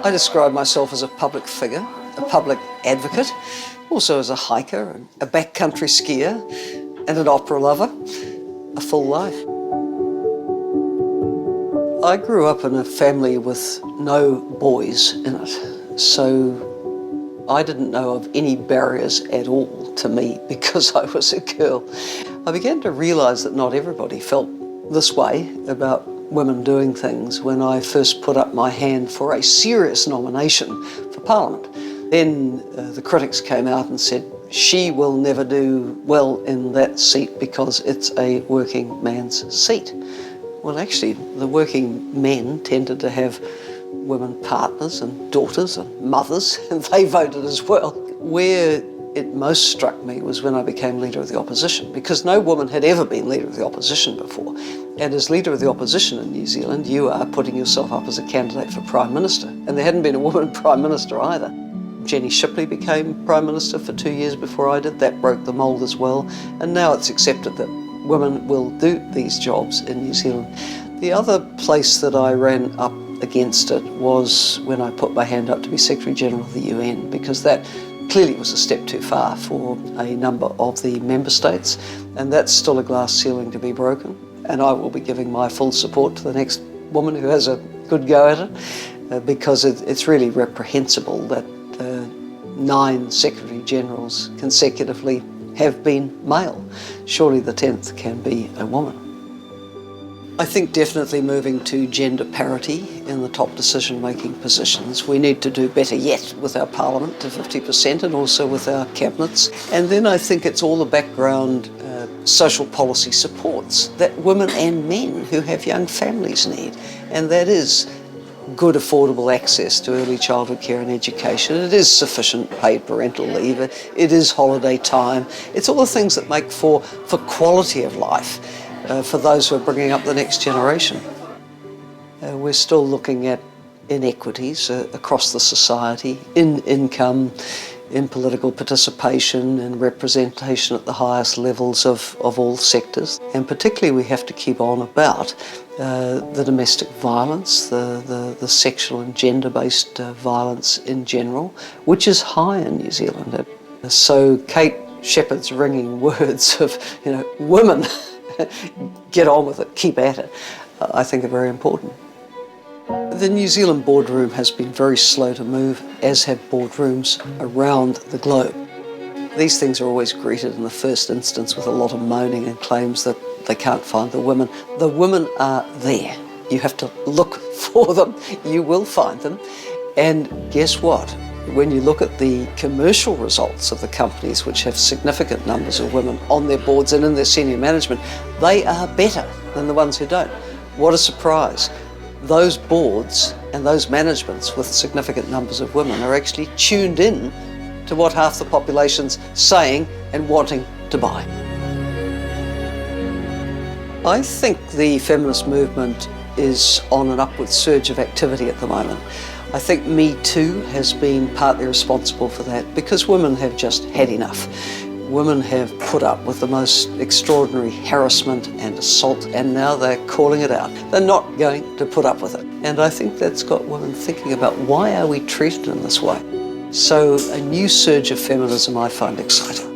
I describe myself as a public figure, a public advocate, also as a hiker, a backcountry skier, and an opera lover, a full life. I grew up in a family with no boys in it, so I didn't know of any barriers at all to me because I was a girl. I began to realise that not everybody felt this way about women doing things when I first put up my hand for a serious nomination for Parliament. Then the critics came out and said, she will never do well in that seat because it's a working man's seat. Well, actually, the working men tended to have women partners and daughters and mothers, and they voted as well. Where it most struck me was when I became Leader of the Opposition, because no woman had ever been Leader of the Opposition before. And as Leader of the Opposition in New Zealand, you are putting yourself up as a candidate for Prime Minister. And there hadn't been a woman Prime Minister either. Jenny Shipley became Prime Minister for 2 years before I did. That broke the mould as well. And now it's accepted that women will do these jobs in New Zealand. The other place that I ran up against it was when I put my hand up to be Secretary General of the UN, because that clearly was a step too far for a number of the member states, and that's still a glass ceiling to be broken. And I will be giving my full support to the next woman who has a good go at it, because it's really reprehensible that 9 Secretary Generals consecutively have been male. Surely the 10th can be a woman. I think definitely moving to gender parity in the top decision-making positions. We need to do better yet with our Parliament to 50% and also with our cabinets. And then I think it's all the background social policy supports that women and men who have young families need. And that is good affordable access to early childhood care and education. It is sufficient paid parental leave. It is holiday time. It's all the things that make for quality of life. For those who are bringing up the next generation. We're still looking at inequities across the society, in income, in political participation and representation at the highest levels of all sectors. And particularly we have to keep on about the domestic violence, the sexual and gender-based violence in general, which is high in New Zealand. So Kate Sheppard's ringing words of, women, get on with it, keep at it, I think are very important. The New Zealand boardroom has been very slow to move, as have boardrooms around the globe. These things are always greeted in the first instance with a lot of moaning and claims that they can't find the women. The women are there. You have to look for them. You will find them. And guess what? When you look at the commercial results of the companies which have significant numbers of women on their boards and in their senior management, they are better than the ones who don't. What a surprise. Those boards and those managements with significant numbers of women are actually tuned in to what half the population's saying and wanting to buy. I think the feminist movement is on an upward surge of activity at the moment. I think Me Too has been partly responsible for that because women have just had enough. Women have put up with the most extraordinary harassment and assault, and now they're calling it out. They're not going to put up with it. And I think that's got women thinking about why are we treated in this way? So a new surge of feminism I find exciting.